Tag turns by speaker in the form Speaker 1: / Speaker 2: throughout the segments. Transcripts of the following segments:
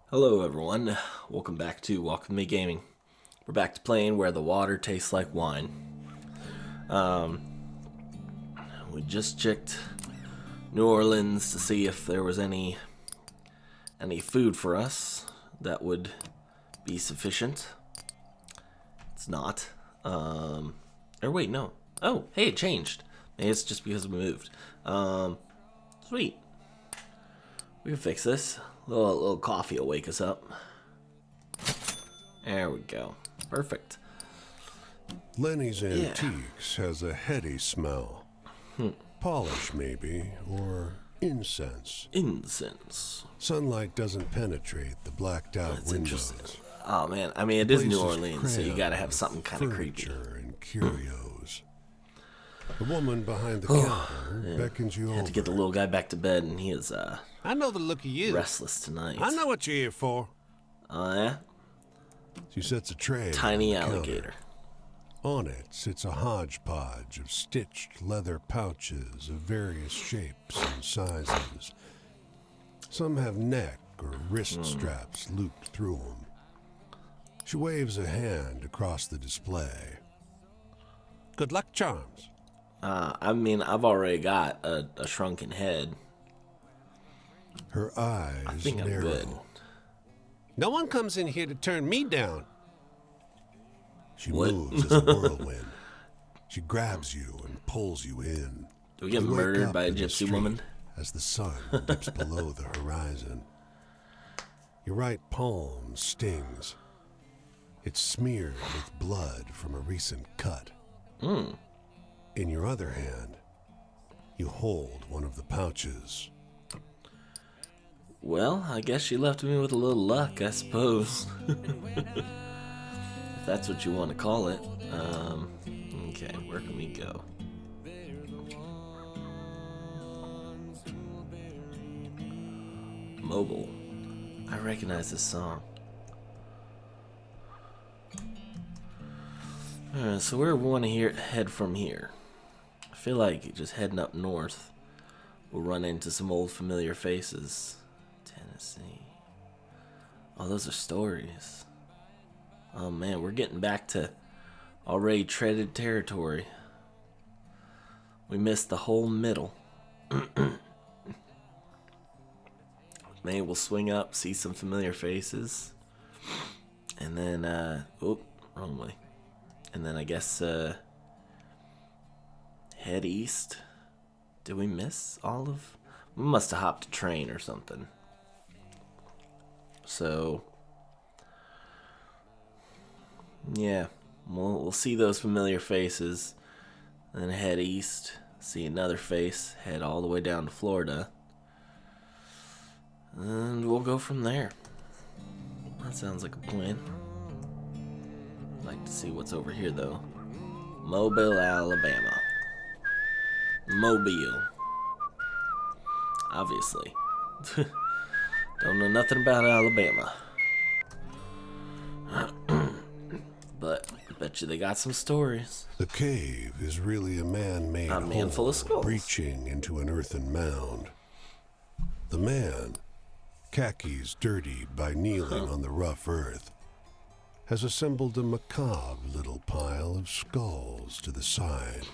Speaker 1: Hello everyone, welcome back to Walk With Me Gaming. We're back to playing Where the Water Tastes Like Wine. We just checked New Orleans to see if there was any food for us that would be sufficient. It's not. Or wait, no. Oh, hey, it changed. Maybe it's just because we moved. Sweet. We can fix this. A little coffee will wake us up. There we go. Perfect.
Speaker 2: Lenny's Antiques has a heady smell. Polish, maybe, or incense.
Speaker 1: Incense.
Speaker 2: Sunlight doesn't penetrate the blacked-out
Speaker 1: That's
Speaker 2: windows.
Speaker 1: interesting. Oh man, I mean it is New
Speaker 2: Place
Speaker 1: Orleans, so you
Speaker 2: crammed
Speaker 1: gotta have
Speaker 2: with
Speaker 1: something kind of creepy.
Speaker 2: furniture and curios. The woman behind the counter beckons you
Speaker 1: Had
Speaker 2: over.
Speaker 1: to get the little guy back to bed, and he is
Speaker 3: I know the look of you.
Speaker 1: restless tonight.
Speaker 3: I know what you're here for.
Speaker 1: Oh yeah,
Speaker 2: She sets a tray.
Speaker 1: tiny
Speaker 2: on the
Speaker 1: alligator.
Speaker 2: counter. On it sits a hodgepodge of stitched leather pouches of various shapes and sizes. Some have neck or wrist straps looped through them. She waves a hand across the display.
Speaker 3: Good luck charms.
Speaker 1: I mean, I've already got a shrunken head.
Speaker 2: Her eyes
Speaker 1: I think I'm
Speaker 2: narrow.
Speaker 1: good.
Speaker 3: No one comes in here to turn me down.
Speaker 2: She
Speaker 1: What?
Speaker 2: moves as a whirlwind. She grabs you and pulls you in.
Speaker 1: Do we get
Speaker 2: You wake
Speaker 1: murdered
Speaker 2: up
Speaker 1: by a
Speaker 2: in the
Speaker 1: gypsy
Speaker 2: street
Speaker 1: woman?
Speaker 2: as the sun dips below the horizon. Your right palm stings. It's smeared with blood from a recent cut. In your other hand, you hold one of the pouches.
Speaker 1: Well, I guess she left me with a little luck, I suppose. If that's what you want to call it. Okay, where can we go? Mobile. I recognize this song. Alright, so where we want to head from here? I feel like just heading up north, we'll run into some old familiar faces. Tennessee. Oh, those are stories. Oh man, we're getting back to already treaded territory. We missed the whole middle. Maybe we'll swing up, see some familiar faces. And then, oh, wrong way. And then I guess, head east. Did we miss all of? We must have hopped a train or something. So, yeah, we'll see those familiar faces, then head east, see another face, head all the way down to Florida, and we'll go from there. That sounds like a plan. I'd like to see what's over here, though. Mobile, Alabama. Mobile. Obviously. Don't know nothing about Alabama. But I bet you they got some stories.
Speaker 2: The cave is really a man-made
Speaker 1: A man full of
Speaker 2: hole
Speaker 1: skulls.
Speaker 2: breaching into an earthen mound. The man, khakis dirtied by kneeling on the rough earth, has assembled a macabre little pile of skulls to the side.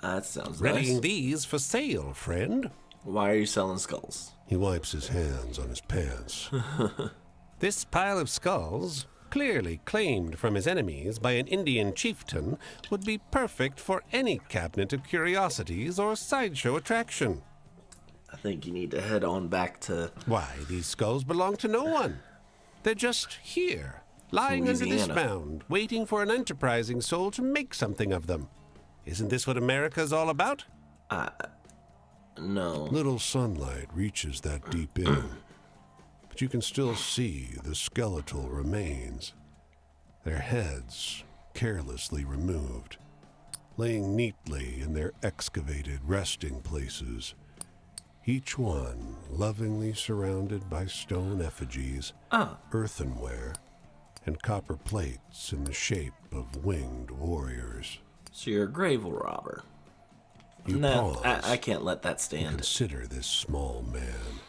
Speaker 1: That sounds
Speaker 3: Readying
Speaker 1: nice.
Speaker 3: these for sale, friend.
Speaker 1: Why are you selling skulls?
Speaker 2: He wipes his hands on his pants.
Speaker 3: This pile of skulls, clearly claimed from his enemies by an Indian chieftain, would be perfect for any cabinet of curiosities or sideshow attraction.
Speaker 1: I think you need to head on back to
Speaker 3: Why, these skulls belong to no one. They're just here, lying under this
Speaker 1: Louisiana.
Speaker 3: mound, waiting for an enterprising soul to make something of them. Isn't this what America's all about?
Speaker 1: no.
Speaker 2: Little sunlight reaches that deep in, but you can still see the skeletal remains, their heads carelessly removed, laying neatly in their excavated resting places, each one lovingly surrounded by stone effigies, earthenware, and copper plates in the shape of winged warriors.
Speaker 1: So you're a grave robber.
Speaker 2: You
Speaker 1: No,
Speaker 2: pause
Speaker 1: I can't let that
Speaker 2: and
Speaker 1: stand.
Speaker 2: consider this small man.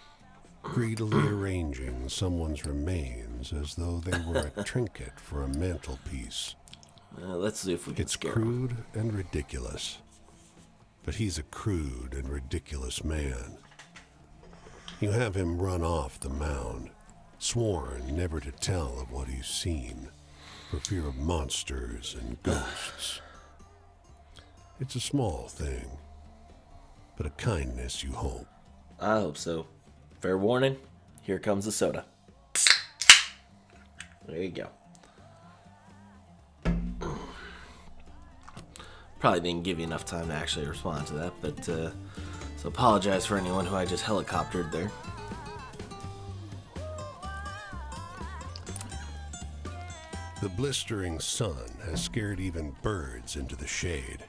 Speaker 2: greedily arranging someone's remains as though they were a trinket for a mantelpiece.
Speaker 1: Let's see if we can
Speaker 2: It's
Speaker 1: scare him.
Speaker 2: crude and ridiculous. But he's a crude and ridiculous man. You have him run off the mound, sworn never to tell of what he's seen, for fear of monsters and ghosts. It's a small thing, but a kindness, you hope.
Speaker 1: I hope so. Fair warning, here comes the soda. There you go. Probably didn't give you enough time to actually respond to that, but so apologize for anyone who I just helicoptered there.
Speaker 2: The blistering sun has scared even birds into the shade.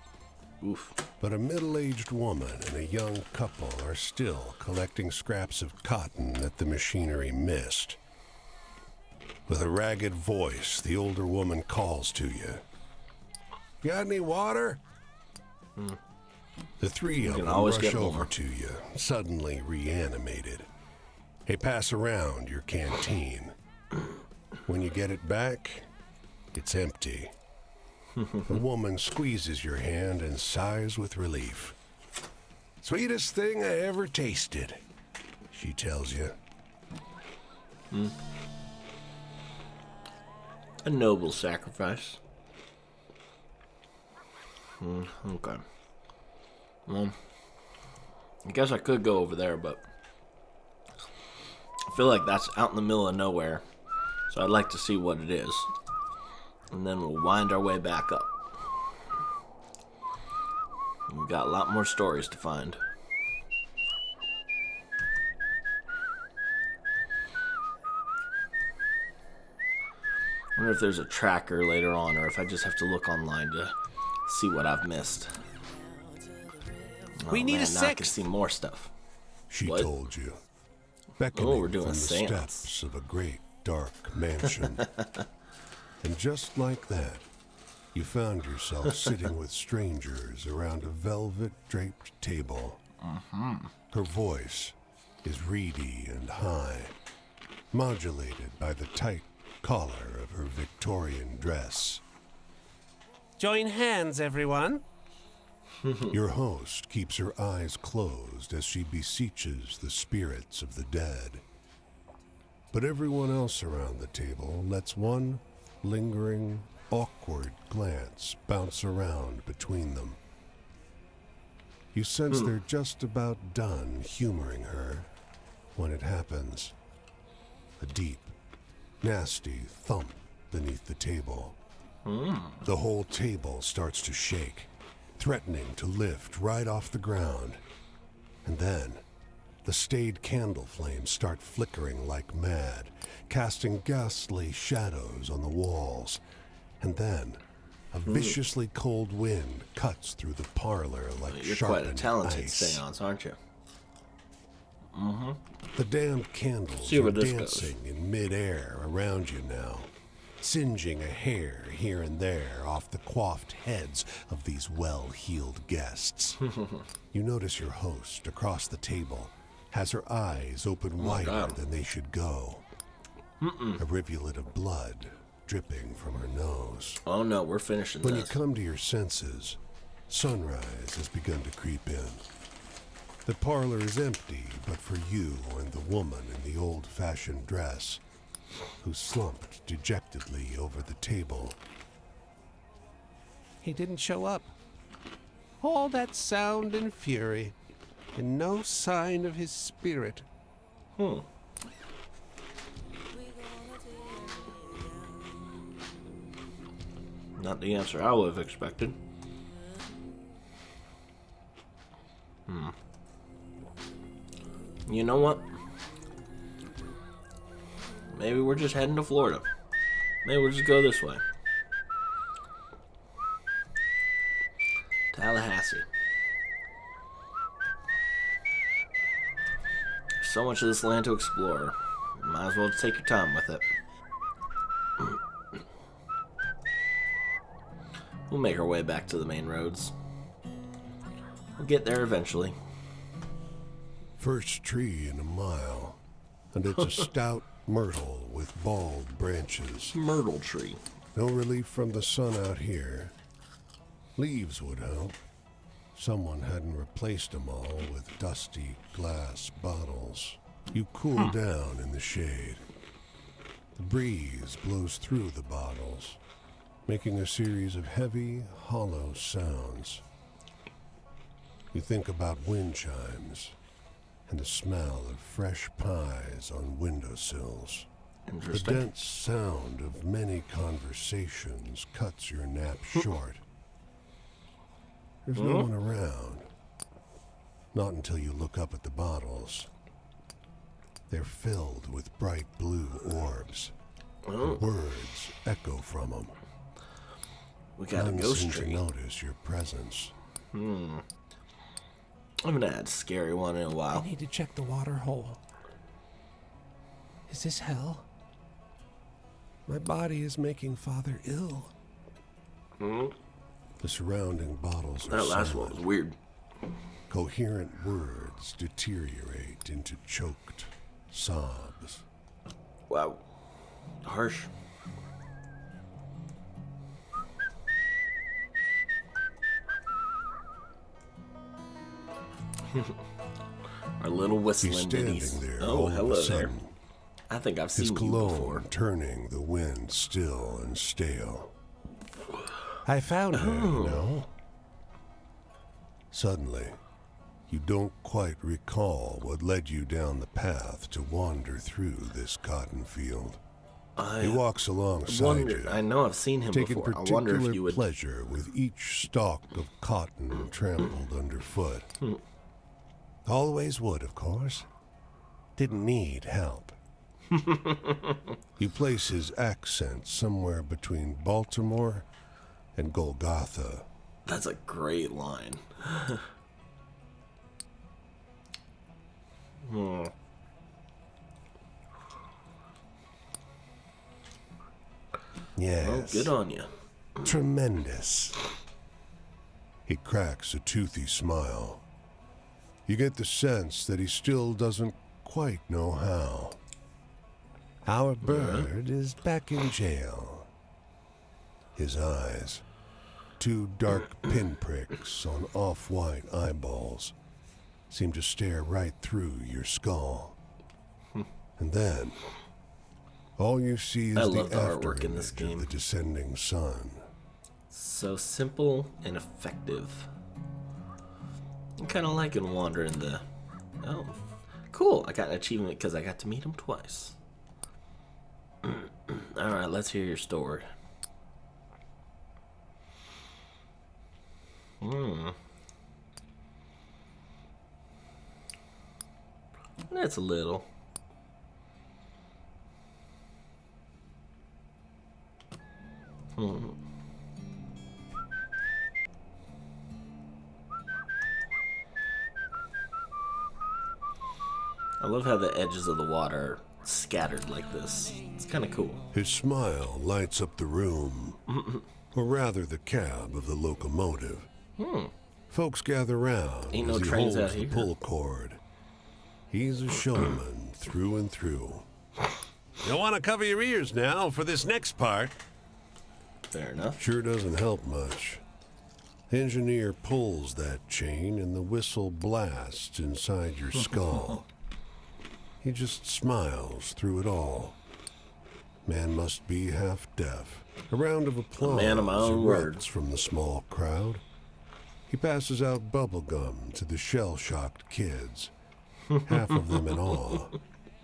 Speaker 1: Oof.
Speaker 2: But a middle-aged woman and a young couple are still collecting scraps of cotton that the machinery missed. With a ragged voice, the older woman calls to you. Got any water? The three of
Speaker 1: can
Speaker 2: them
Speaker 1: always
Speaker 2: rush
Speaker 1: get
Speaker 2: over
Speaker 1: more.
Speaker 2: to you, suddenly reanimated. They pass around your canteen. When you get it back, it's empty. The woman squeezes your hand and sighs with relief. Sweetest thing I ever tasted, she tells you.
Speaker 1: A noble sacrifice. Okay. Well, I guess I could go over there, but I feel like that's out in the middle of nowhere. So I'd like to see what it is. And then we'll wind our way back up. We've got a lot more stories to find. I wonder if there's a tracker later on, or if I just have to look online to see what I've missed.
Speaker 3: We need a
Speaker 1: Now I can
Speaker 3: sixth.
Speaker 1: see more stuff.
Speaker 2: She
Speaker 1: What?
Speaker 2: told you, beckoning
Speaker 1: we're doing
Speaker 2: from the
Speaker 1: seance.
Speaker 2: steps of a great dark mansion. And just like that, you found yourself sitting with strangers around a velvet-draped table. Her voice is reedy and high, modulated by the tight collar of her Victorian dress.
Speaker 3: Join hands, everyone.
Speaker 2: Your host keeps her eyes closed as she beseeches the spirits of the dead. But everyone else around the table lets one lingering, awkward glance bounce around between them. You sense they're just about done humoring her when it happens. A deep, nasty thump beneath the table. The whole table starts to shake, threatening to lift right off the ground. And then, the staid candle flames start flickering like mad, casting ghastly shadows on the walls. And then, a viciously cold wind cuts through the parlor like
Speaker 1: You're quite a
Speaker 2: sharpened
Speaker 1: talented
Speaker 2: ice.
Speaker 1: seance, aren't you?
Speaker 2: The damned candles
Speaker 1: See
Speaker 2: are
Speaker 1: where this
Speaker 2: dancing in midair around you now, singeing a hair here and there off the coiffed heads of these well-heeled guests. You notice your host across the table has her eyes open wider
Speaker 1: God.
Speaker 2: than they should go. A rivulet of blood dripping from her nose.
Speaker 1: Oh no, we're finishing
Speaker 2: When you
Speaker 1: this.
Speaker 2: come to your senses, sunrise has begun to creep in. The parlor is empty, but for you and the woman in the old-fashioned dress, who slumped dejectedly over the table.
Speaker 3: He didn't show up. All that sound and fury, and no sign of his spirit.
Speaker 1: Not the answer I would have expected. You know what? Maybe we're just heading to Florida. Maybe we'll just go this way. Tallahassee. There's so much of this land to explore. Might as well just take your time with it. We'll make our way back to the main roads. We'll get there eventually.
Speaker 2: First tree in a mile. and it's a stout myrtle with bald branches.
Speaker 1: Myrtle tree.
Speaker 2: No relief from the sun out here. Leaves would help. Someone hadn't replaced them all with dusty glass bottles. You cool down in the shade. The breeze blows through the bottles, making a series of heavy, hollow sounds. You think about wind chimes and the smell of fresh pies on windowsills. The
Speaker 1: Interesting.
Speaker 2: dense sound of many conversations cuts your nap short. There's no one around. Not until you look up at the bottles. They're filled with bright blue orbs. The words echo from them.
Speaker 1: We got a
Speaker 2: None
Speaker 1: ghost
Speaker 2: seem to
Speaker 1: tree.
Speaker 2: notice your presence.
Speaker 1: I haven't had a scary one in a
Speaker 4: I
Speaker 1: while.
Speaker 4: need to check the water hole. Is this hell? My body is making Father ill.
Speaker 2: The surrounding bottles are
Speaker 1: That last one
Speaker 2: silent.
Speaker 1: was weird.
Speaker 2: Coherent words deteriorate into choked sobs.
Speaker 1: Wow. Harsh. Our little
Speaker 2: He's
Speaker 1: whistling
Speaker 2: standing
Speaker 1: ditties.
Speaker 2: there
Speaker 1: Oh,
Speaker 2: all of a
Speaker 1: hello there.
Speaker 2: sudden,
Speaker 1: I think I've
Speaker 2: his
Speaker 1: seen you
Speaker 2: cologne
Speaker 1: before.
Speaker 2: turning the wind still and stale. I found her, you know. Suddenly, you don't quite recall what led you down the path to wander through this cotton field. He walks alongside you,
Speaker 1: I know I've seen him
Speaker 2: taking
Speaker 1: before. I wonder if
Speaker 2: particular
Speaker 1: you would.
Speaker 2: pleasure with each stalk of cotton trampled underfoot. Always would, of course. Didn't need help. You place his accent somewhere between Baltimore and Golgotha.
Speaker 1: That's a great line.
Speaker 2: Yes.
Speaker 1: Oh, good on you.
Speaker 2: Tremendous. He cracks a toothy smile. You get the sense that he still doesn't quite know how. Our bird is back in jail. His eyes, two dark pinpricks on off-white eyeballs, seem to stare right through your skull. And then, all you see is
Speaker 1: I
Speaker 2: the
Speaker 1: love the
Speaker 2: after
Speaker 1: artwork in this
Speaker 2: image of
Speaker 1: game.
Speaker 2: the descending sun.
Speaker 1: So simple and effective. I'm kind of liking wandering the. Oh, cool! I got an achievement because I got to meet him twice. All right, let's hear your story. That's a little. I love how the edges of the water are scattered like this. It's kind of cool.
Speaker 2: His smile lights up the room, or rather the cab of the locomotive. Folks gather round
Speaker 1: Ain't
Speaker 2: as
Speaker 1: no
Speaker 2: he
Speaker 1: trains
Speaker 2: holds
Speaker 1: out
Speaker 2: the
Speaker 1: here.
Speaker 2: pull cord. He's a showman through and through.
Speaker 3: You'll want to cover your ears now for this next part.
Speaker 1: Fair enough.
Speaker 2: Sure doesn't help much. Engineer pulls that chain and the whistle blasts inside your skull. He just smiles through it all. Man must be half deaf. A round of applause
Speaker 1: man of my own
Speaker 2: erupts
Speaker 1: words.
Speaker 2: from the small crowd. He passes out bubble gum to the shell-shocked kids. Half of them in awe,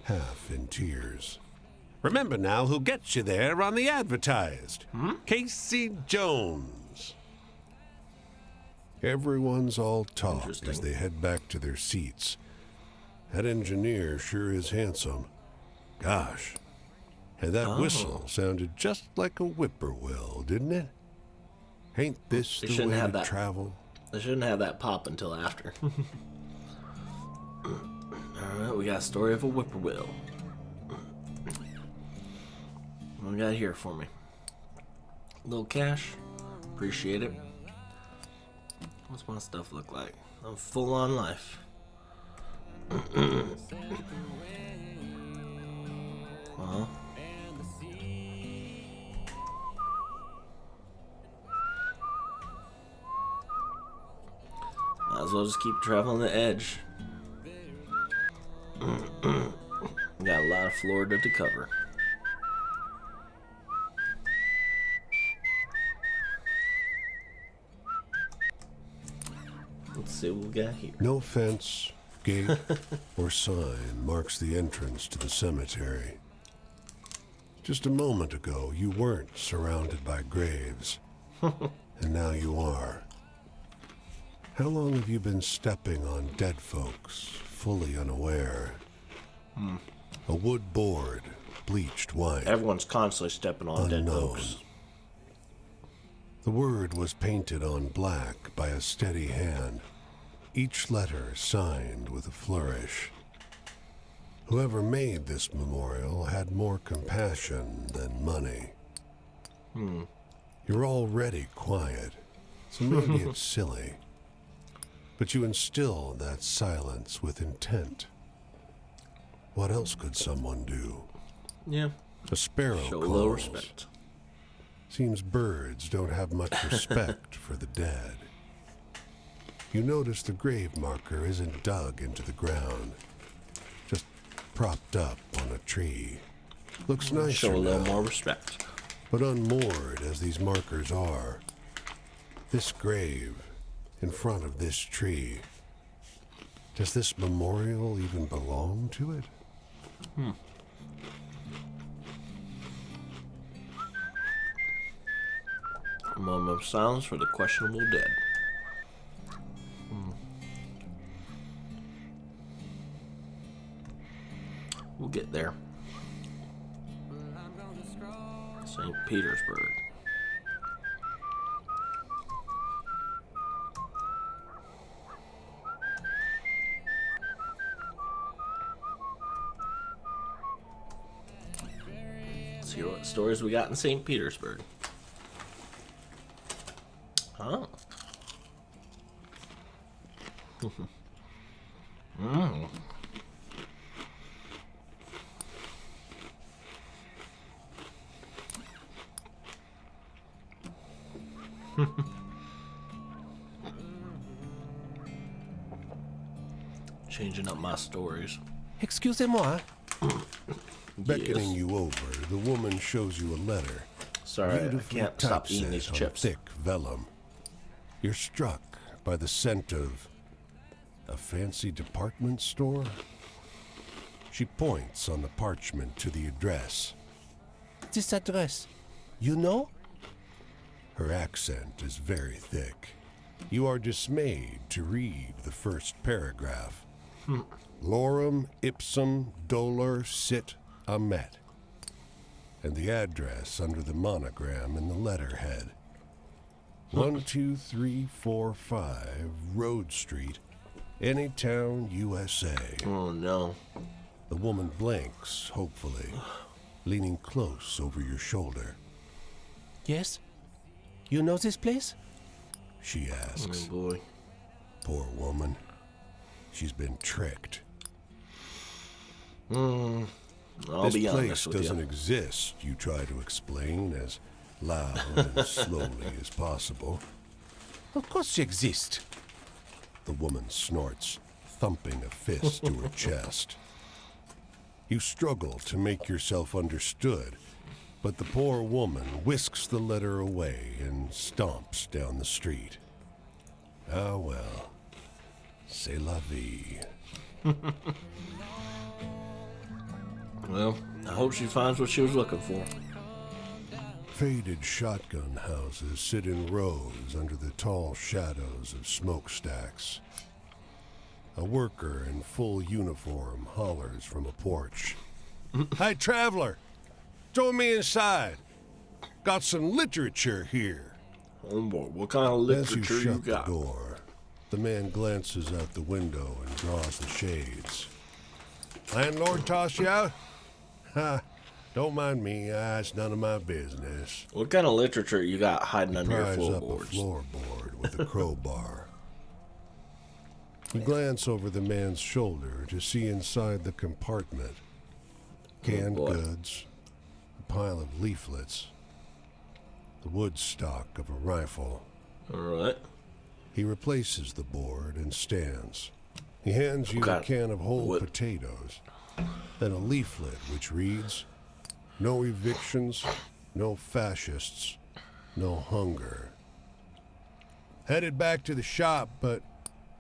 Speaker 2: half in tears.
Speaker 3: Remember now who gets you there on the advertised. Casey Jones.
Speaker 2: Everyone's all talk as
Speaker 1: Interesting.
Speaker 2: they head back to their seats. That engineer sure is handsome. Gosh. And that whistle sounded just like a whippoorwill, didn't it? Ain't this
Speaker 1: They
Speaker 2: the
Speaker 1: shouldn't
Speaker 2: way
Speaker 1: have
Speaker 2: to
Speaker 1: that.
Speaker 2: travel?
Speaker 1: They shouldn't have that pop until after. Alright, we got a story of a whippoorwill. What we got here for me? Little cash. Appreciate it. What's my stuff look like? I'm full on life. Well, might as well just keep traveling the edge. Got a lot of Florida to cover. Let's see what we got here.
Speaker 2: No fence, gate, or sign marks the entrance to the cemetery. Just a moment ago, you weren't surrounded by graves, and now you are. How long have you been stepping on dead folks, fully unaware? A wood board, bleached white.
Speaker 1: Everyone's constantly stepping on dead
Speaker 2: Unknown.
Speaker 1: folks.
Speaker 2: The word was painted on black by a steady hand, each letter signed with a flourish. Whoever made this memorial had more compassion than money. You're already quiet, so maybe it's silly. But you instill that silence with intent. What else could someone do?
Speaker 1: Yeah.
Speaker 2: A sparrow
Speaker 1: Show
Speaker 2: calls.
Speaker 1: low respect.
Speaker 2: Seems birds don't have much respect for the dead. You notice the grave marker isn't dug into the ground, just propped up on a tree. Looks nicer
Speaker 1: Show a little
Speaker 2: now,
Speaker 1: more respect.
Speaker 2: but unmoored as these markers are. This grave, in front of this tree, does this memorial even belong to it?
Speaker 1: A moment of silence for the questionable dead. We'll get there. St. Petersburg. Let's see what stories we got in St. Petersburg. Oh. Changing up my stories.
Speaker 3: Excusez-moi.
Speaker 2: Beckoning you over, the woman shows you a letter.
Speaker 1: Sorry, I
Speaker 2: Beautifully
Speaker 1: can't stop eating these
Speaker 2: typeset on
Speaker 1: chips.
Speaker 2: thick vellum. You're struck by the scent of a fancy department store. She points on the parchment to the address.
Speaker 3: This address, you know?
Speaker 2: Her accent is very thick. You are dismayed to read the first paragraph. Lorem ipsum dolor sit amet. And the address under the monogram in the letterhead. 12345 Road Street, Anytown, USA.
Speaker 1: Oh no.
Speaker 2: The woman blinks, hopefully, leaning close over your shoulder.
Speaker 3: Yes? You know this place?
Speaker 2: She
Speaker 1: Oh
Speaker 2: asks.
Speaker 1: boy.
Speaker 2: Poor woman. She's been tricked.
Speaker 1: I'll
Speaker 2: This
Speaker 1: be
Speaker 2: place
Speaker 1: honest with
Speaker 2: doesn't
Speaker 1: you.
Speaker 2: exist, you try to explain as loud and slowly as possible.
Speaker 3: Of course you exist.
Speaker 2: The woman snorts, thumping a fist to her chest. You struggle to make yourself understood, but the poor woman whisks the letter away and stomps down the street. Ah well, c'est la vie.
Speaker 1: Well, I hope she finds what she was looking for.
Speaker 2: Faded shotgun houses sit in rows under the tall shadows of smokestacks. A worker in full uniform hollers from a porch. Hey, traveler! Throw me inside. Got some literature here.
Speaker 1: Oh boy, what kind of
Speaker 2: As you
Speaker 1: literature you
Speaker 2: shut the
Speaker 1: got?
Speaker 2: door, the man glances out the window and draws the shades. Landlord toss you out? Ha! Don't mind me. It's none of my business.
Speaker 1: What kind of literature you got hiding under your
Speaker 2: Pries up a
Speaker 1: floorboards?
Speaker 2: floorboard with a crowbar. You glance over the man's shoulder to see inside the compartment. canned
Speaker 1: boy.
Speaker 2: goods, a pile of leaflets, the wood stock of a rifle.
Speaker 1: Alright.
Speaker 2: He replaces the board and stands. He hands you a
Speaker 1: Okay.
Speaker 2: can of whole
Speaker 1: What?
Speaker 2: potatoes, then a leaflet which reads, "No evictions, no fascists, no hunger." Headed back to the shop, but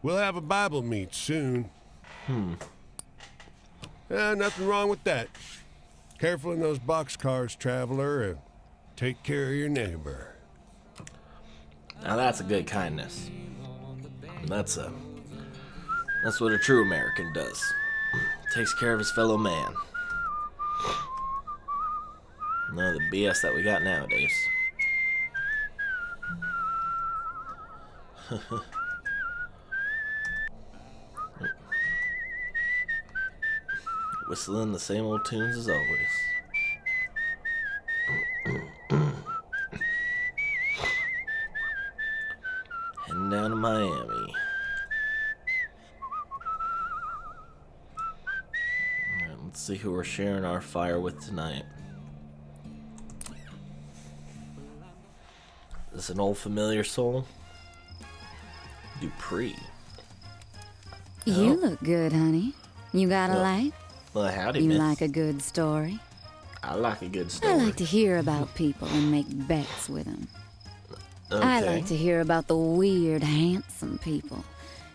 Speaker 2: we'll have a Bible meet soon. Nothing wrong with that. Careful in those boxcars, traveler, and take care of your neighbor.
Speaker 1: Now that's a good kindness. That's what a true American does. Takes care of his fellow man. No, the BS that we got nowadays. Whistling the same old tunes as always. Heading down to Miami. Alright, let's see who we're sharing our fire with tonight. Is this an old familiar soul? Dupree.
Speaker 5: You
Speaker 1: Oh.
Speaker 5: look good, honey. You got a
Speaker 1: Well,
Speaker 5: light?
Speaker 1: Well, howdy,
Speaker 5: You
Speaker 1: miss.
Speaker 5: like a good story?
Speaker 1: I like a good story.
Speaker 5: I like to hear about people and make bets with them.
Speaker 1: Okay.
Speaker 5: I like to hear about the weird, handsome people.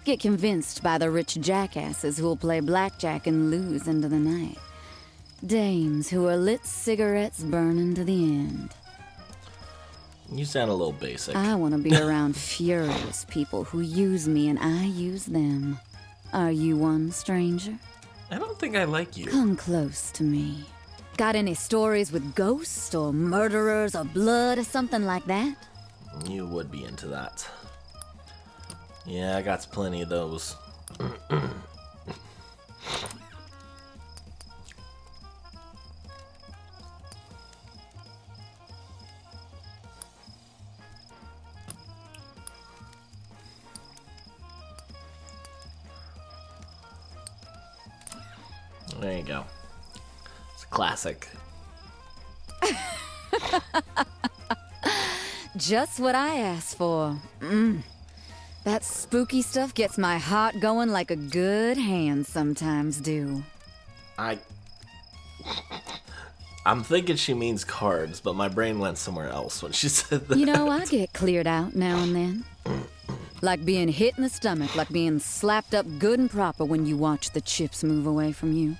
Speaker 5: Get convinced by the rich jackasses who'll play blackjack and lose into the night. Dames who are lit cigarettes burning to the end.
Speaker 1: You sound a little basic.
Speaker 5: I want to be around furious people who use me and I use them. Are you one, stranger?
Speaker 1: I don't think I like you.
Speaker 5: Come close to me. Got any stories with ghosts or murderers or blood or something like that?
Speaker 1: You would be into that. Yeah, I got plenty of those. There you go. It's a classic.
Speaker 5: Just what I asked for. That spooky stuff gets my heart going like a good hand sometimes do.
Speaker 1: I'm thinking she means cards, but my brain went somewhere else when she said that.
Speaker 5: You know, I get cleared out now and then. Like being hit in the stomach, like being slapped up good and proper when you watch the chips move away from you.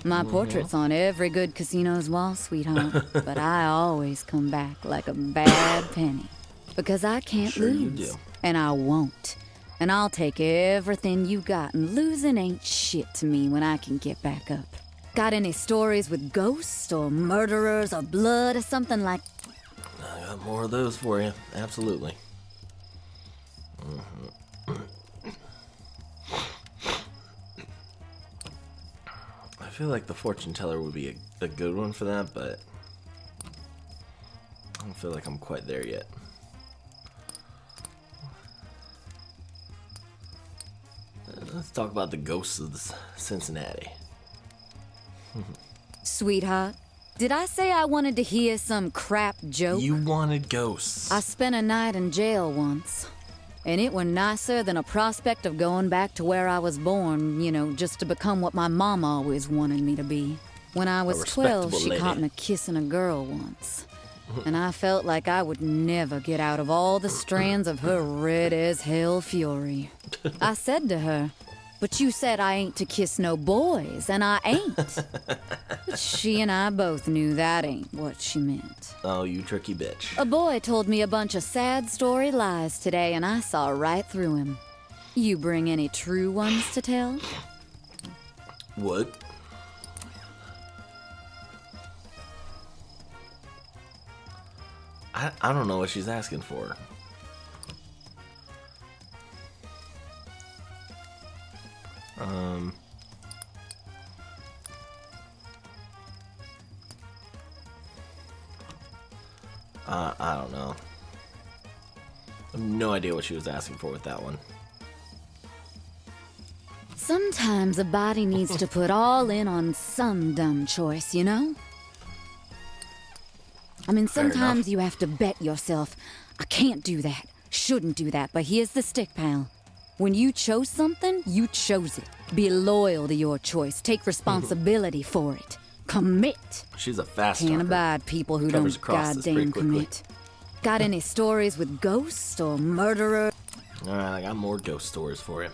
Speaker 5: My portrait's on every good casino's wall, sweetheart, but I always come back like a bad penny. Because I can't
Speaker 1: Sure you
Speaker 5: lose.
Speaker 1: do.
Speaker 5: And I won't. And I'll take everything you got, and losing ain't shit to me when I can get back up. Got any stories with ghosts or murderers or blood or something like...
Speaker 1: I got more of those for you. Absolutely. I feel like the fortune teller would be a good one for that, but I don't feel like I'm quite there yet. Let's talk about the ghosts of Cincinnati.
Speaker 5: Sweetheart, did I say I wanted to hear some crap joke?
Speaker 1: You wanted ghosts.
Speaker 5: I spent a night in jail once, and it were nicer than a prospect of going back to where I was born, you know, just to become what my mom always wanted me to be. When I was 12,
Speaker 1: respectable
Speaker 5: she
Speaker 1: lady.
Speaker 5: caught me kissing a girl once, and I felt like I would never get out of all the strands of her red as hell fury. I said to her, "But you said I ain't to kiss no boys, and I ain't." But she and I both knew that ain't what she meant.
Speaker 1: Oh, you tricky bitch.
Speaker 5: A boy told me a bunch of sad story lies today, and I saw right through him. You bring any true ones to tell?
Speaker 1: What? I don't know what she's asking for. I don't know. I have no idea what she was asking for with that one.
Speaker 5: Sometimes a body needs to put all in on some dumb choice, you know? I mean,
Speaker 1: Fair enough.
Speaker 5: sometimes you have to bet yourself, I can't do that, shouldn't do that, but here's the stick, pal. When you chose something, you chose it. Be loyal to your choice. Take responsibility for it. Commit.
Speaker 1: She's a fast
Speaker 5: Can't
Speaker 1: talker.
Speaker 5: abide people who
Speaker 1: Covers
Speaker 5: don't
Speaker 1: across this pretty
Speaker 5: goddamn
Speaker 1: quickly.
Speaker 5: commit. Got any stories with ghosts or murderers?
Speaker 1: Alright, I got more ghost stories for you.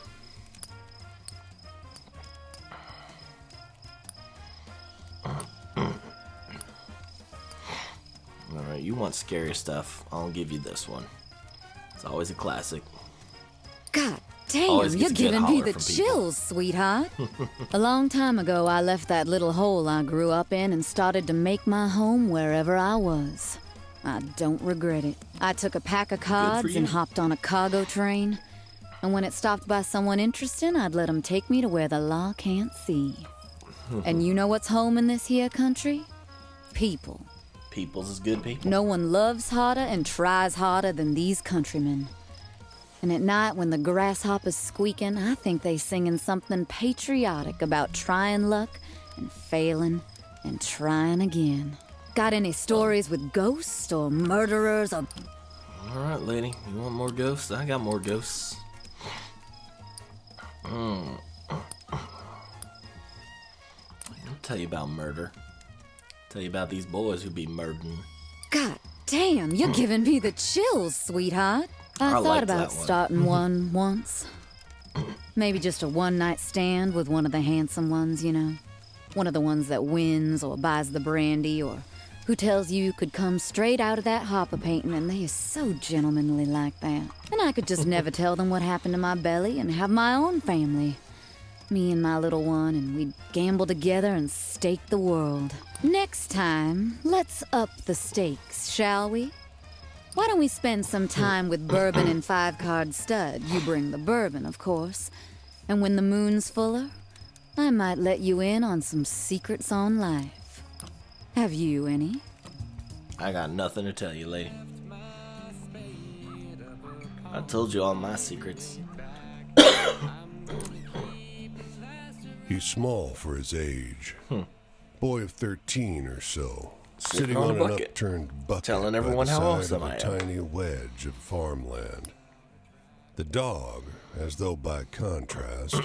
Speaker 1: Alright, you want scary stuff, I'll give you this one. It's always a classic.
Speaker 5: God damn,
Speaker 1: Always
Speaker 5: you're
Speaker 1: gets a good
Speaker 5: giving me
Speaker 1: holler
Speaker 5: the
Speaker 1: from people.
Speaker 5: chills, sweetheart. A long time ago, I left that little hole I grew up in and started to make my home wherever I was. I don't regret it. I took a pack of cards
Speaker 1: you.
Speaker 5: and hopped on a cargo train. And when it stopped by someone interesting, I'd let 'em take me to where the law can't see. And you know what's home in this here country? People.
Speaker 1: People's is good people.
Speaker 5: No one loves harder and tries harder than these countrymen. And at night when the grasshopper's squeaking, I think they singing something patriotic about trying luck and failing and trying again. Got any stories with ghosts or murderers or...
Speaker 1: Alright, lady. You want more ghosts? I got more ghosts. I'll tell you about murder. Tell you about these boys who be murdering.
Speaker 5: God damn, you're giving me the chills, sweetheart. I thought
Speaker 1: liked
Speaker 5: about
Speaker 1: that one.
Speaker 5: starting one once. Maybe just a one-night stand with one of the handsome ones, you know. One of the ones that wins or buys the brandy or who tells you could come straight out of that hopper painting and they are so gentlemanly like that. And I could just never tell them what happened to my belly and have my own family. Me and my little one, and we'd gamble together and stake the world. Next time, let's up the stakes, shall we? Why don't we spend some time with bourbon and 5-card stud? You bring the bourbon, of course. And when the moon's fuller, I might let you in on some secrets on life. Have you any?
Speaker 1: I got nothing to tell you, lady. I told you all my secrets.
Speaker 2: He's small for his age. Boy of 13 or so. Sitting
Speaker 1: on a
Speaker 2: on an
Speaker 1: bucket.
Speaker 2: upturned bucket
Speaker 1: Telling
Speaker 2: by
Speaker 1: everyone
Speaker 2: the
Speaker 1: how
Speaker 2: side
Speaker 1: awesome
Speaker 2: of
Speaker 1: I
Speaker 2: a
Speaker 1: am.
Speaker 2: tiny wedge of farmland. The dog, as though by contrast,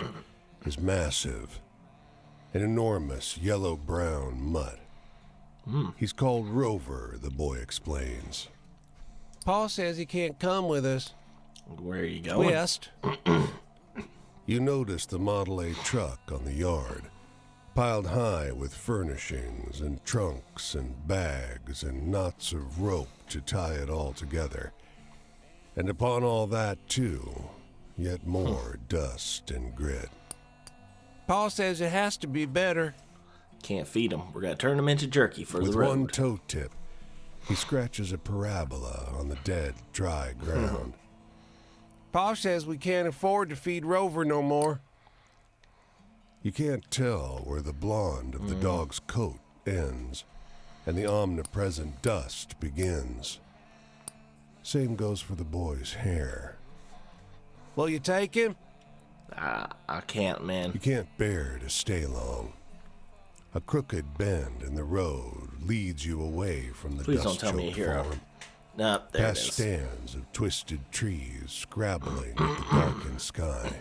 Speaker 2: is massive. An enormous yellow-brown mutt. He's called Rover, the boy explains.
Speaker 3: Paul says he can't come with us.
Speaker 1: Where are you going?
Speaker 3: West.
Speaker 2: You notice the Model A truck on the yard, piled high with furnishings and trunks and bags and knots of rope to tie it all together. And upon all that, too, yet more dust and grit.
Speaker 3: Paul says it has to be better.
Speaker 1: Can't feed them. We're gonna turn them into jerky for
Speaker 2: With
Speaker 1: the road.
Speaker 2: one toe tip, he scratches a parabola on the dead, dry ground.
Speaker 3: Paul says we can't afford to feed Rover no more.
Speaker 2: You can't tell where the blonde of the dog's coat ends and the omnipresent dust begins. Same goes for the boy's hair.
Speaker 3: Will you take him?
Speaker 1: I can't, man.
Speaker 2: You can't bear to stay long. A crooked bend in the road leads you away from the
Speaker 1: Please don't tell me a
Speaker 2: dust-choked
Speaker 1: hero.
Speaker 2: farm,
Speaker 1: Nah, there it
Speaker 2: past
Speaker 1: is.
Speaker 2: stands of twisted trees scrabbling at the darkened sky.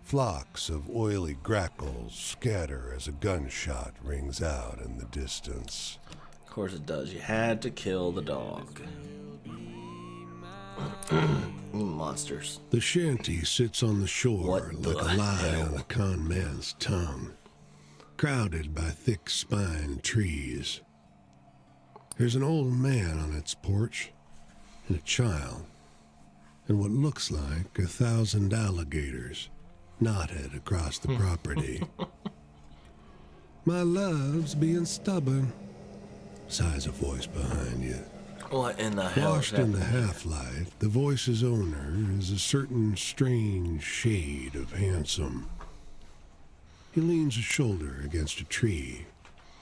Speaker 2: Flocks of oily grackles scatter as a gunshot rings out in the distance.
Speaker 1: Of course it does. You had to kill the dog. You monsters.
Speaker 2: The shanty sits on the shore
Speaker 1: What the
Speaker 2: like a lie
Speaker 1: hell?
Speaker 2: on a con man's tongue, crowded by thick-spined trees. There's an old man on its porch, and a child, and what looks like 1,000 alligators knotted across the property. My love's being stubborn, sighs a voice behind you.
Speaker 1: What in the hell is
Speaker 2: Washed in
Speaker 1: that?
Speaker 2: the half-light, the voice's owner is a certain strange shade of handsome. He leans a shoulder against a tree,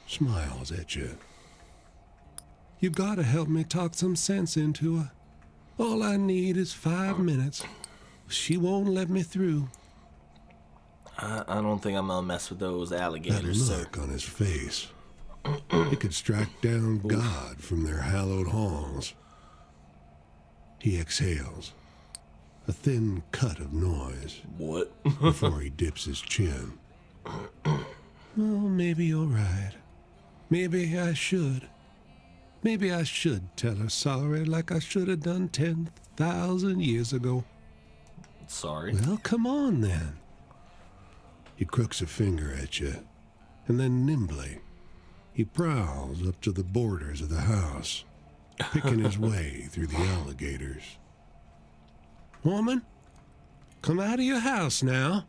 Speaker 2: smiles at you. You gotta help me talk some sense into her. All I need is 5 minutes. She won't let me through.
Speaker 1: I don't think I'm gonna mess with those
Speaker 2: That
Speaker 1: alligators, sir.
Speaker 2: look on his face. He could strike down God from their hallowed halls. He exhales, a thin cut of noise,
Speaker 1: What?
Speaker 2: before he dips his chin. Well, maybe you're right. Maybe I should. Maybe I should tell her sorry like I should have done 10,000 years ago.
Speaker 1: Sorry.
Speaker 2: Well, come on then. He crooks a finger at you, and then nimbly, he prowls up to the borders of the house, picking his way through the alligators. Woman, come out of your house now.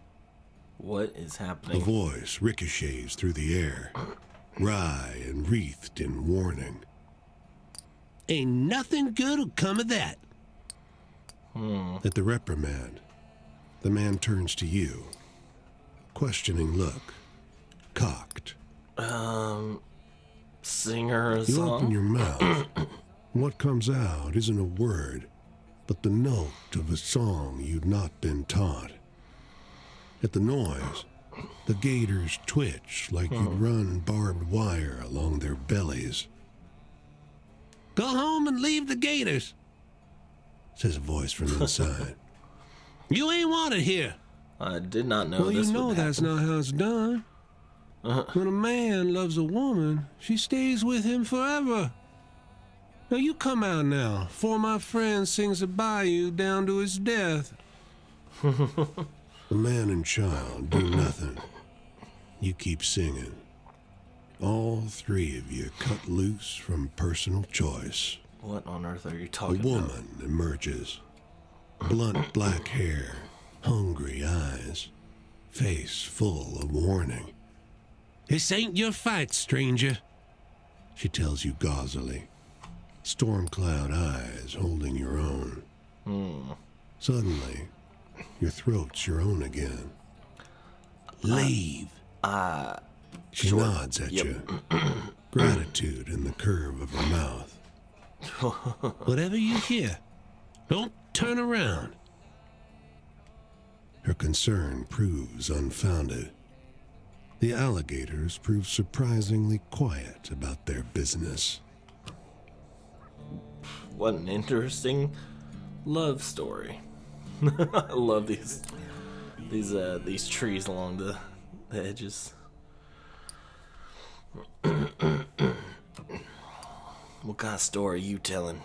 Speaker 1: What is
Speaker 2: The
Speaker 1: happening?
Speaker 2: voice ricochets through the air, wry and wreathed in warning. Ain't nothing good'll come of that. At the reprimand, the man turns to you, questioning look, cocked.
Speaker 1: Sing her a
Speaker 2: You open
Speaker 1: song?
Speaker 2: your mouth. and what comes out isn't a word, but the note of a song you'd not been taught. At the noise, the gators twitch like you'd run barbed wire along their bellies. Go home and leave the gators, says a voice from inside. You ain't wanted here.
Speaker 1: I did not know
Speaker 2: Well,
Speaker 1: this
Speaker 2: you know
Speaker 1: would
Speaker 2: that's
Speaker 1: happen.
Speaker 2: not how it's done. When a man loves a woman, she stays with him forever. Now you come out now, for my friend sings a bayou down to his death. The man and child do nothing. You keep singing. All three of you cut loose from personal choice.
Speaker 1: What on earth are you
Speaker 2: A
Speaker 1: talking about?
Speaker 2: woman emerges. Blunt black hair, hungry eyes, face full of warning. This ain't your fight, stranger, she tells you gauzily, storm cloud eyes holding your own. Suddenly, your throat's your own again. Leave. She
Speaker 1: sure.
Speaker 2: nods at
Speaker 1: Yep.
Speaker 2: you, gratitude in the curve of her mouth. Whatever you hear, don't turn around. Her concern proves unfounded. The alligators prove surprisingly quiet about their business.
Speaker 1: What an interesting love story. I love these trees along the edges. What kind of story are you telling?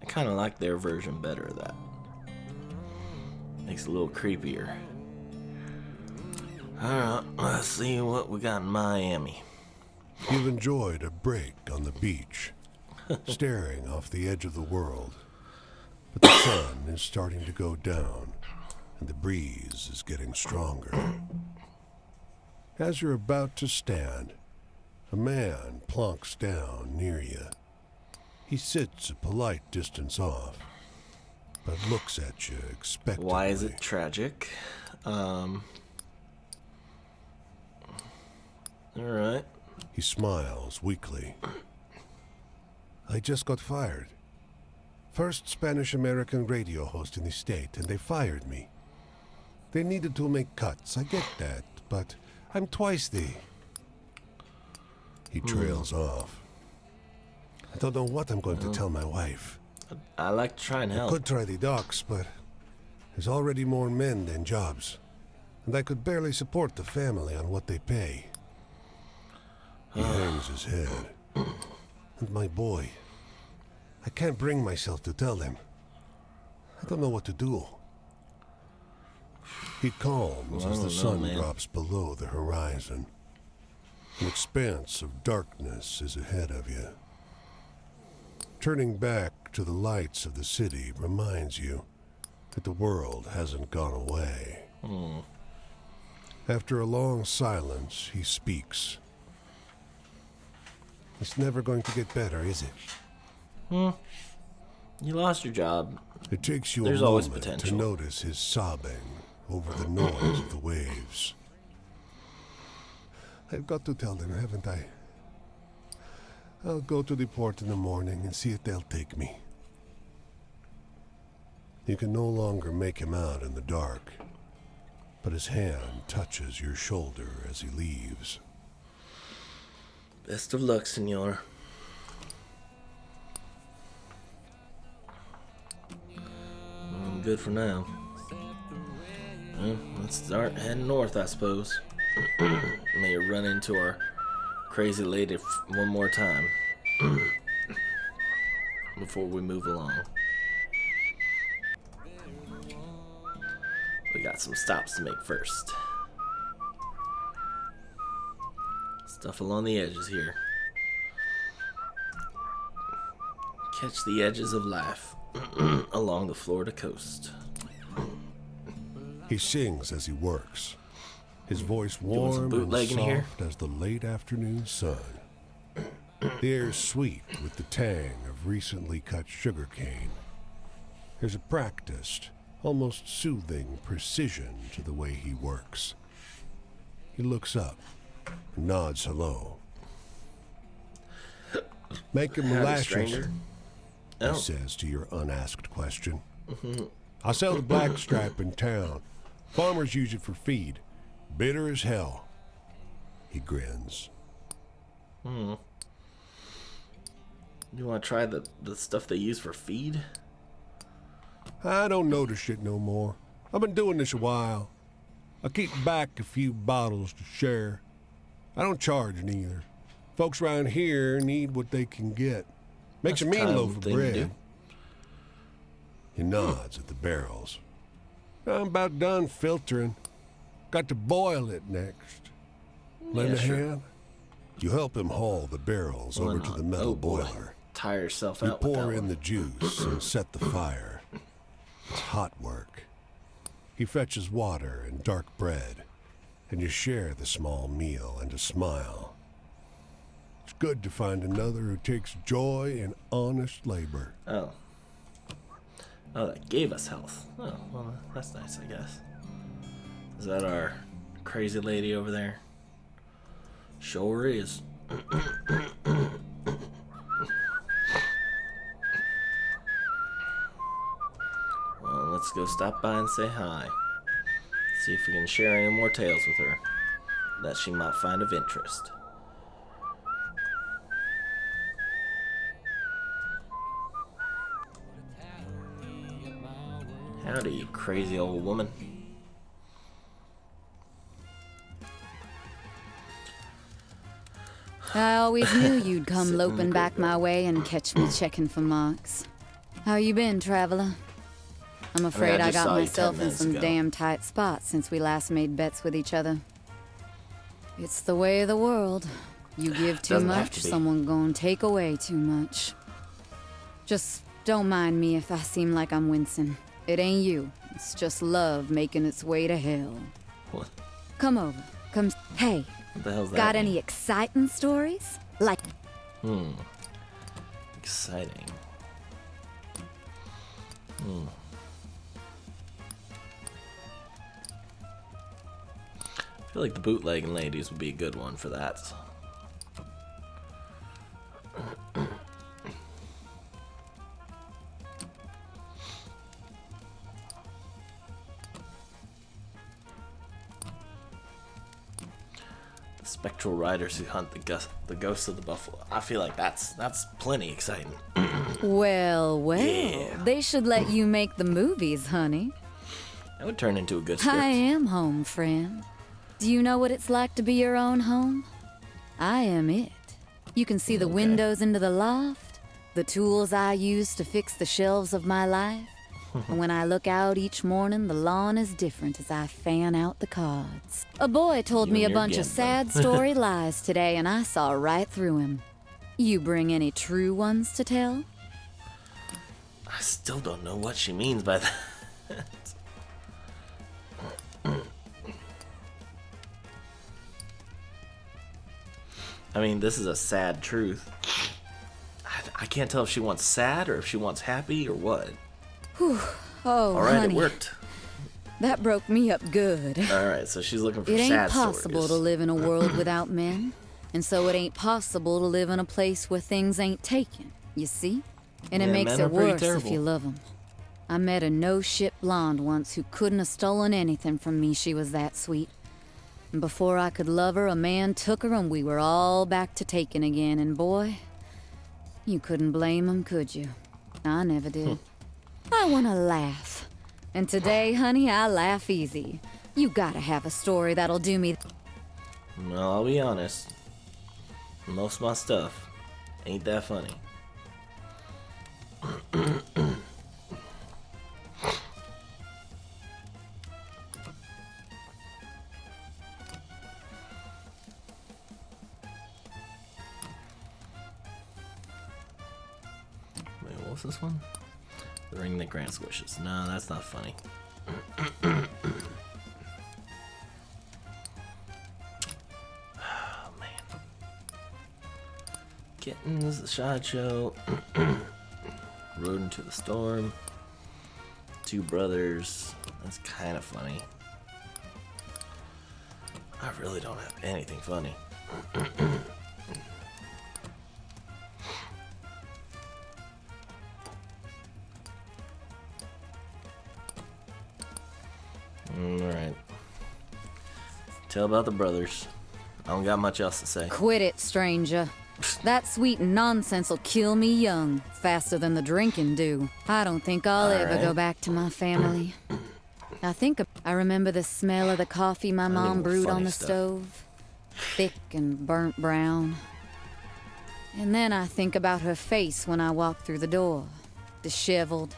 Speaker 1: I kind of like their version better of that. Makes it a little creepier. Alright, let's see what we got in Miami.
Speaker 2: You've enjoyed a break on the beach, staring off the edge of the world. But the sun is starting to go down, and the breeze is getting stronger. As you're about to stand, a man plonks down near you. He sits a polite distance off, but looks at you expectantly.
Speaker 1: Why is it tragic? Alright.
Speaker 2: He smiles weakly. I just got fired. First Spanish-American radio host in the state, and they fired me. They needed to make cuts, I get that, but I'm twice the... He trails off. I don't know what I'm going to tell my wife.
Speaker 1: I like to try and
Speaker 2: I
Speaker 1: help.
Speaker 2: could try the docks, but there's already more men than jobs, and I could barely support the family on what they pay. He hangs his head. And my boy, I can't bring myself to tell them. I don't know what to do. He calms as the sun drops below the horizon. An expanse of darkness is ahead of you. Turning back to the lights of the city reminds you that the world hasn't gone away. After a long silence, he speaks. It's never going to get better, is it?
Speaker 1: You lost your job.
Speaker 2: It takes you
Speaker 1: There's
Speaker 2: a
Speaker 1: always
Speaker 2: moment to
Speaker 1: potential.
Speaker 2: notice his sobbing over the noise of the waves. I've got to tell them, haven't I? I'll go to the port in the morning and see if they'll take me. You can no longer make him out in the dark, but his hand touches your shoulder as he leaves.
Speaker 1: Best of luck, senor. I'm good for now. Well, let's start heading north, I suppose. May run into our crazy lady one more time before we move along. We got some stops to make first. Stuff along the edges here. Catch the edges of life along the Florida coast.
Speaker 2: He sings as he works, his voice
Speaker 1: some
Speaker 2: warm and
Speaker 1: bootlegging
Speaker 2: soft
Speaker 1: here?
Speaker 2: as the late afternoon sun. The air is sweet with the tang of recently cut sugar cane. There's a practiced, almost soothing precision to the way he works. He looks up and nods hello. Make him
Speaker 1: Howdy,
Speaker 2: molasses,
Speaker 1: stranger.
Speaker 2: he
Speaker 1: Oh,
Speaker 2: says to your unasked question. I sell the blackstripe in town. Farmers use it for feed. Bitter as hell. He grins.
Speaker 1: you want to try the stuff they use for feed?
Speaker 2: I don't know the shit no more. I've been doing this a while. I keep back a few bottles to share. I don't charge neither. Folks around here need what they can get. Makes
Speaker 1: That's
Speaker 2: a mean
Speaker 1: kind of
Speaker 2: loaf of
Speaker 1: thing to do.
Speaker 2: bread. He nods at the barrels. I'm about done filtering. Got to boil it next. Lend
Speaker 1: Yeah,
Speaker 2: a
Speaker 1: sure.
Speaker 2: hand? You help him haul the barrels
Speaker 1: Why
Speaker 2: over to
Speaker 1: not?
Speaker 2: the metal
Speaker 1: Oh, boy.
Speaker 2: boiler.
Speaker 1: Tire yourself
Speaker 2: You
Speaker 1: out with that
Speaker 2: pour in
Speaker 1: one.
Speaker 2: the juice and set the fire. It's hot work. He fetches water and dark bread, and you share the small meal and a smile. It's good to find another who takes joy in honest labor.
Speaker 1: Oh. Oh, that gave us health. Oh, well, that's nice, I guess. Is that our crazy lady over there? Sure is. Well, let's go stop by and say hi. See if we can share any more tales with her that she might find of interest. Howdy, you crazy old woman.
Speaker 5: I always knew you'd come
Speaker 1: Sitting in the
Speaker 5: loping back my
Speaker 1: graveyard.
Speaker 5: way and catch me checking for marks. How you been, traveler? I'm afraid I
Speaker 1: just
Speaker 5: got
Speaker 1: saw you 10
Speaker 5: myself in
Speaker 1: minutes
Speaker 5: some
Speaker 1: ago.
Speaker 5: damn tight spots since we last made bets with each other. It's the way of the world. You give too
Speaker 1: Doesn't have
Speaker 5: much,
Speaker 1: to be.
Speaker 5: someone gonna take away too much. Just don't mind me if I seem like I'm wincing. It ain't you. It's just love making its way to hell.
Speaker 1: What,
Speaker 5: Come over. Come. Hey,
Speaker 1: what the hell's that?
Speaker 5: got
Speaker 1: mean?
Speaker 5: any exciting stories? Like,
Speaker 1: Exciting. I feel like the bootlegging ladies would be a good one for that. The spectral riders who hunt the ghosts of the buffalo. I feel like that's plenty exciting.
Speaker 5: well,
Speaker 1: Yeah.
Speaker 5: they should let you make the movies, honey.
Speaker 1: That would turn into a good script.
Speaker 5: I am home, friend. Do you know what it's like to be your own home? I am it. You can see the
Speaker 1: Okay.
Speaker 5: windows into the loft, the tools I use to fix the shelves of my life. And when I look out each morning, the lawn is different as I fan out the cards. A boy told
Speaker 1: You
Speaker 5: me a
Speaker 1: and your
Speaker 5: bunch of
Speaker 1: gambling.
Speaker 5: sad story lies today, and I saw right through him. You bring any true ones to tell?
Speaker 1: I still don't know what she means by that. I mean, this is a sad truth. I can't tell if she wants sad or if she wants happy or what.
Speaker 5: Oh,
Speaker 1: All right,
Speaker 5: honey,
Speaker 1: it worked.
Speaker 5: that broke me up good.
Speaker 1: All right, so she's looking for
Speaker 5: It ain't
Speaker 1: sad
Speaker 5: possible
Speaker 1: stories.
Speaker 5: to live in a world without men. And so it ain't possible to live in a place where things ain't taken, you see? And it
Speaker 1: Yeah,
Speaker 5: makes
Speaker 1: men are
Speaker 5: it
Speaker 1: pretty
Speaker 5: worse if
Speaker 1: terrible.
Speaker 5: you love 'em. I met a no-shit blonde once who couldn't have stolen anything from me, she was that sweet. And before I could love her, a man took her and we were all back to taking again. And boy, you couldn't blame him, could you? I never did. I wanna laugh. And today, honey, I laugh easy. You gotta have a story that'll do me.
Speaker 1: Well, I'll be honest. Most of my stuff ain't that funny. Wait, what was this one? The ring that grants wishes. No, that's not funny. Oh, man. Kittens, the sideshow. Rode into the storm. Two brothers. That's kind of funny. I really don't have anything funny. Alright. Tell about the brothers. I don't got much else to say.
Speaker 5: Quit it, stranger. That sweet nonsense will kill me young, faster than the drinking do. I don't think I'll ever
Speaker 1: Alright.
Speaker 5: go back to my family. I remember the smell of the coffee my mom
Speaker 1: more
Speaker 5: brewed on
Speaker 1: funny
Speaker 5: the
Speaker 1: stuff.
Speaker 5: stove. Thick and burnt brown. And then I think about her face when I walked through the door. Disheveled,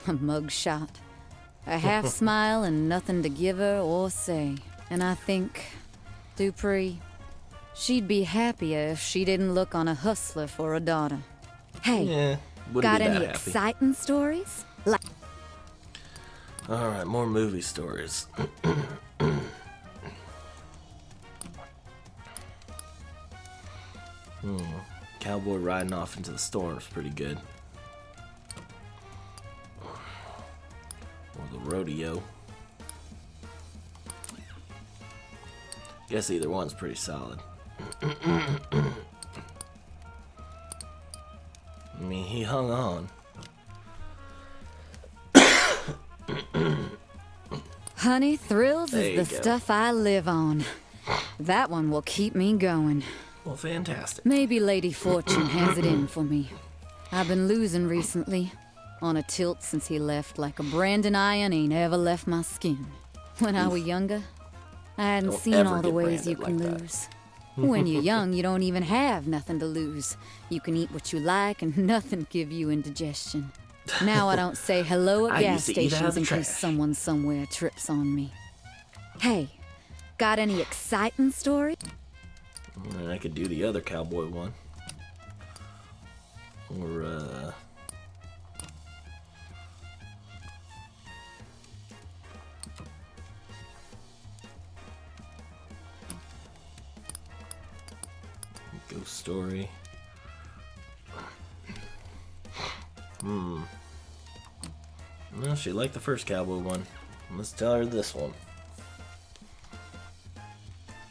Speaker 5: a mugshot. A half smile and nothing to give her or say. And I think, Dupree, she'd be happier if she didn't look on a hustler for a daughter. Hey,
Speaker 1: Yeah, wouldn't
Speaker 5: got
Speaker 1: be that
Speaker 5: any
Speaker 1: happy.
Speaker 5: exciting stories? Like
Speaker 1: Alright, more movie stories. Cowboy riding off into the storm is pretty good. Or the rodeo. Guess either one's pretty solid. I mean, he hung on.
Speaker 5: honey, thrills
Speaker 1: There
Speaker 5: is
Speaker 1: you
Speaker 5: the
Speaker 1: go.
Speaker 5: stuff I live on. That one will keep me going.
Speaker 1: Well, fantastic.
Speaker 5: Maybe Lady Fortune has it in for me. I've been losing recently. On a tilt since he left, like a branding iron ain't ever left my skin. When I was younger, I hadn't
Speaker 1: Don't
Speaker 5: seen
Speaker 1: ever
Speaker 5: all the
Speaker 1: get
Speaker 5: ways you
Speaker 1: branded
Speaker 5: can
Speaker 1: like that.
Speaker 5: lose. When you're young, you don't even have nothing to lose. You can eat what you like and nothing give you indigestion. Now I don't say hello at
Speaker 1: I
Speaker 5: gas
Speaker 1: used to eat out of
Speaker 5: stations
Speaker 1: the
Speaker 5: in case
Speaker 1: trash.
Speaker 5: someone somewhere trips on me. Hey, got any exciting story?
Speaker 1: And I could do the other cowboy one. Or, ghost story. Well, she liked the first cowboy one. Let's tell her this one.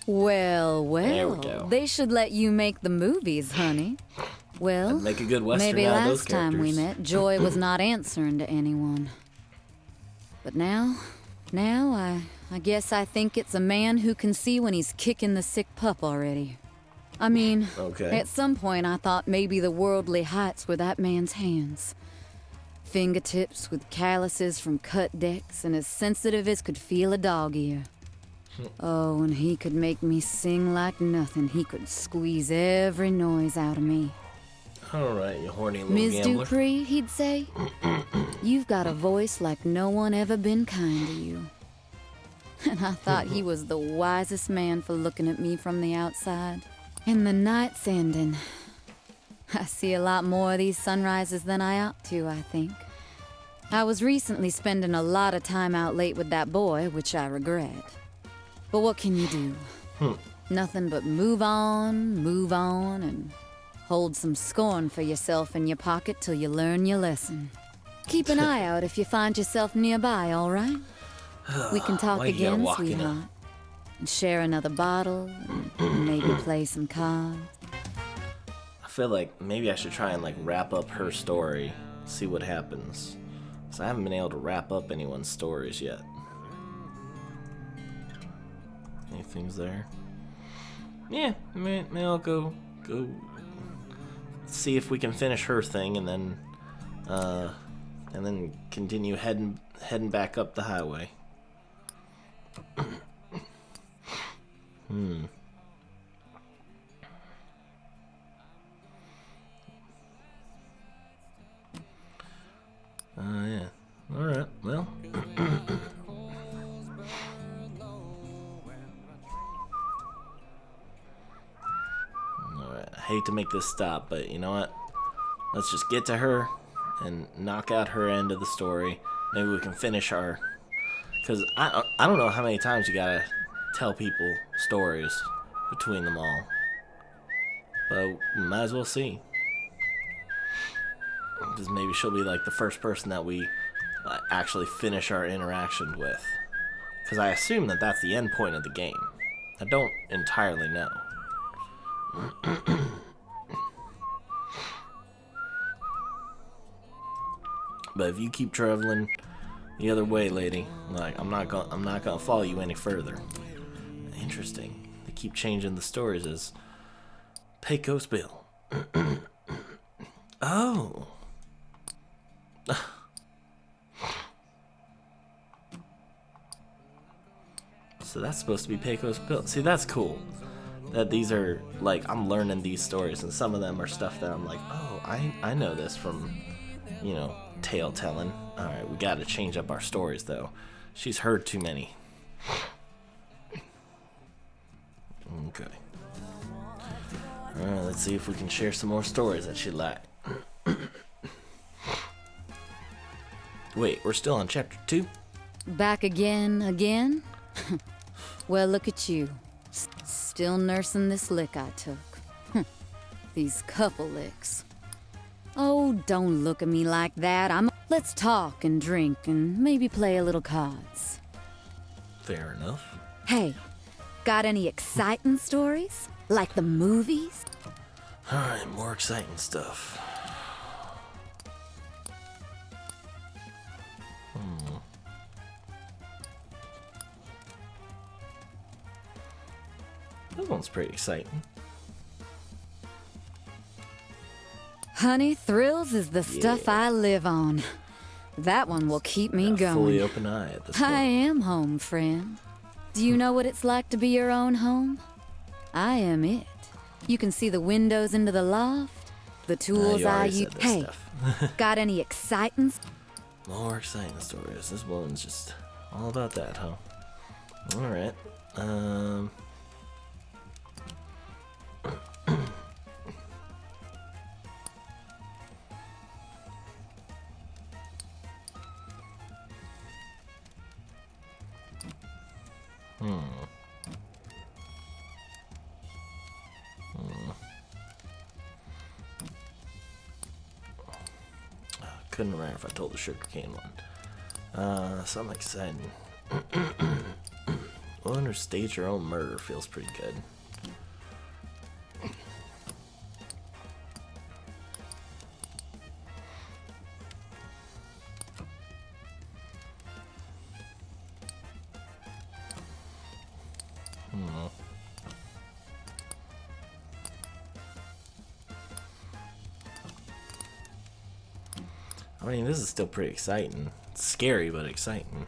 Speaker 5: Well,
Speaker 1: There we
Speaker 5: well,
Speaker 1: go.
Speaker 5: they should let you make the movies, honey. Well,
Speaker 1: That'd make a good western
Speaker 5: maybe
Speaker 1: out of those
Speaker 5: last time we
Speaker 1: characters.
Speaker 5: met, Joy was not answering to anyone. But now I guess I think it's a man who can see when he's kicking the sick pup already. I mean,
Speaker 1: Okay.
Speaker 5: at some point I thought maybe the worldly heights were that man's hands. Fingertips with calluses from cut decks and as sensitive as could feel a dog ear. Oh, and he could make me sing like nothing. He could squeeze every noise out of me.
Speaker 1: Alright, you horny little
Speaker 5: Ms.
Speaker 1: gambler.
Speaker 5: Dupree, he'd say, you've got a voice like no one ever been kind to you. And I thought he was the wisest man for looking at me from the outside. And the night's ending. I see a lot more of these sunrises than I ought to, I think. I was recently spending a lot of time out late with that boy, which I regret. But what can you do? Nothing but move on, and hold some scorn for yourself in your pocket till you learn your lesson. Keep an eye out if you find yourself nearby, all right? We can talk
Speaker 1: Why you gotta
Speaker 5: again,
Speaker 1: walk in a
Speaker 5: sweetheart. and share another bottle, and maybe play some cards.
Speaker 1: I feel like maybe I should try and like wrap up her story, see what happens. Cause I haven't been able to wrap up anyone's stories yet. Anything's there? Yeah, maybe I'll go see if we can finish her thing, and then continue heading back up the highway. Yeah. Alright, well. Alright, I hate to make this stop, but you know what? Let's just get to her and knock out her end of the story. Maybe we can finish our... Because I don't know how many times you gotta tell people stories between them all. But we might as well see. Because maybe she'll be like the first person that we actually finish our interaction with. Because I assume that that's the end point of the game. I don't entirely know. But if you keep traveling the other way, lady, like I'm not gonna follow you any further. Interesting. They keep changing the stories as Pecos Bill. Oh. So that's supposed to be Pecos Bill. See, that's cool. That these are, like, I'm learning these stories, and some of them are stuff that I'm like, oh, I know this from, you know, tale telling. Alright, we gotta change up our stories, though. She's heard too many. Okay. Alright, let's see if we can share some more stories that she'd like. Wait, we're still on chapter 2?
Speaker 5: Back again? Well, look at you. Still nursing this lick I took. These couple licks. Oh, don't look at me like that. Let's talk and drink and maybe play a little cards.
Speaker 1: Fair enough.
Speaker 5: Hey, got any exciting stories? Like the movies?
Speaker 1: Alright, more exciting stuff. That one's pretty exciting.
Speaker 5: Honey, thrills is the stuff I live on. That one will keep me going.
Speaker 1: Fully open eye at this point.
Speaker 5: I am home, friend. Do you know what it's like to be your own home? I am it. You can see the windows into the loft, the tools I use. Hey, got any exciting?
Speaker 1: More exciting stories. This one's just all about that, huh? Alright. Couldn't remember if I told the sugarcane one. Something exciting. Own or stage your own murder feels pretty good. I mean, this is still pretty exciting. It's scary, but exciting.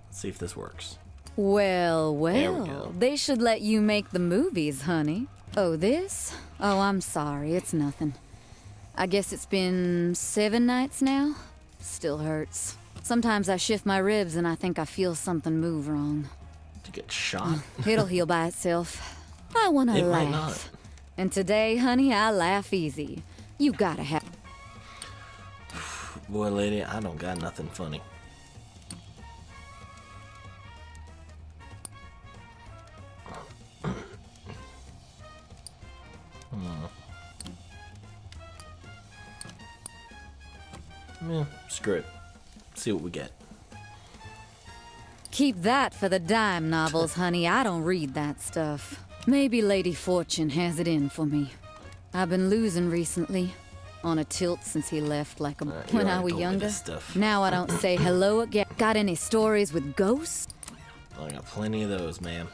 Speaker 1: Let's see if this works.
Speaker 5: Well,
Speaker 1: There we go.
Speaker 5: they should let you make the movies, honey. Oh, this? Oh, I'm sorry, it's nothing. I guess it's been 7 nights now. Still hurts. Sometimes I shift my ribs and I think I feel something move wrong.
Speaker 1: To get shot?
Speaker 5: It'll heal by itself. I want to
Speaker 1: It
Speaker 5: laugh.
Speaker 1: might not.
Speaker 5: And today, honey, I laugh easy. You gotta have...
Speaker 1: Boy, lady, I don't got nothing funny. Yeah, screw it. See what we get.
Speaker 5: Keep that for the dime novels, honey. I don't read that stuff. Maybe Lady Fortune has it in for me. I've been losing recently. On a tilt since he left like a... when I was younger. Now I don't say hello again. Got any stories with ghosts?
Speaker 1: I got plenty of those, ma'am.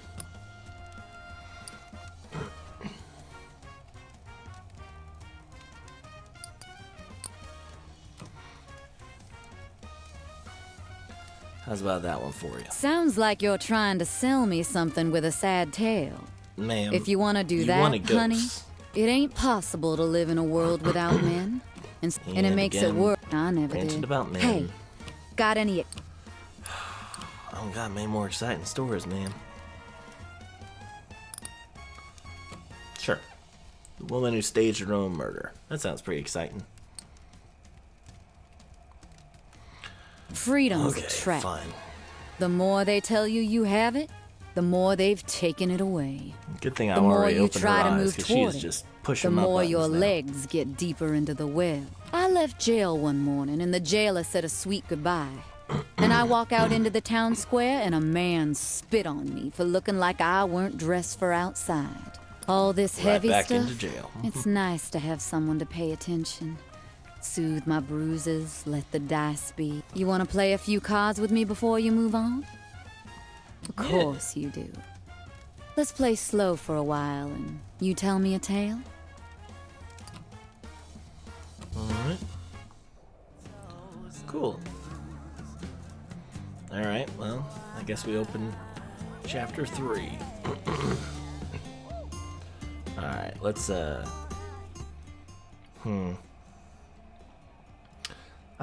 Speaker 1: How's about that one for you?
Speaker 5: Sounds like you're trying to sell me something with a sad tale.
Speaker 1: Ma'am,
Speaker 5: if you want to do that, honey, it ain't possible to live in a world without men. And it makes it worse. I never did.
Speaker 1: About men.
Speaker 5: Hey, got any...
Speaker 1: I don't got many more exciting stories, ma'am. Sure. The woman who staged her own murder. That sounds pretty exciting.
Speaker 5: Freedom's a trap. Fine. The more they tell you you have it, the more they've taken it away.
Speaker 1: Good thing I already opened her eyes, because she is just pushing my buttons.
Speaker 5: The more your
Speaker 1: now.
Speaker 5: legs get deeper into the well. I left jail one morning, and the jailer said a sweet goodbye. And I walk out into the town square, and a man spit on me for looking like I weren't dressed for outside. All this heavy
Speaker 1: back
Speaker 5: stuff,
Speaker 1: into jail.
Speaker 5: It's nice to have someone to pay attention. Soothe my bruises, let the dice speak. You want to play a few cards with me before you move on? Of course you do. Let's play slow for a while, and you tell me a tale?
Speaker 1: Alright. Cool. Alright, well, I guess we open chapter 3. Alright, let's, I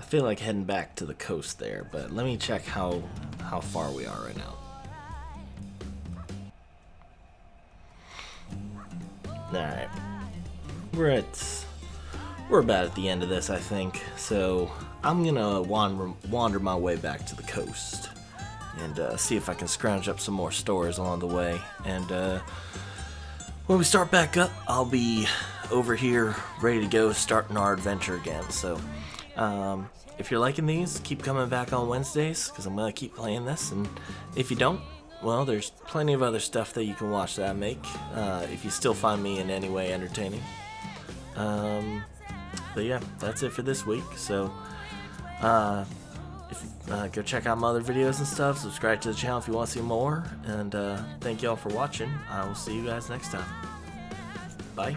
Speaker 1: feel like heading back to the coast there, but let me check how far we are right now. Alright. We're about at the end of this, I think. So I'm gonna wander my way back to the coast and see if I can scrounge up some more stores along the way. And when we start back up, I'll be over here ready to go, starting our adventure again. So if you're liking these, keep coming back on Wednesdays, because I'm gonna keep playing this. And if you don't, well, there's plenty of other stuff that you can watch that I make, if you still find me in any way entertaining. But yeah, that's it for this week. So go check out my other videos and stuff. Subscribe to the channel if you want to see more. And thank y'all for watching. I will see you guys next time. Bye.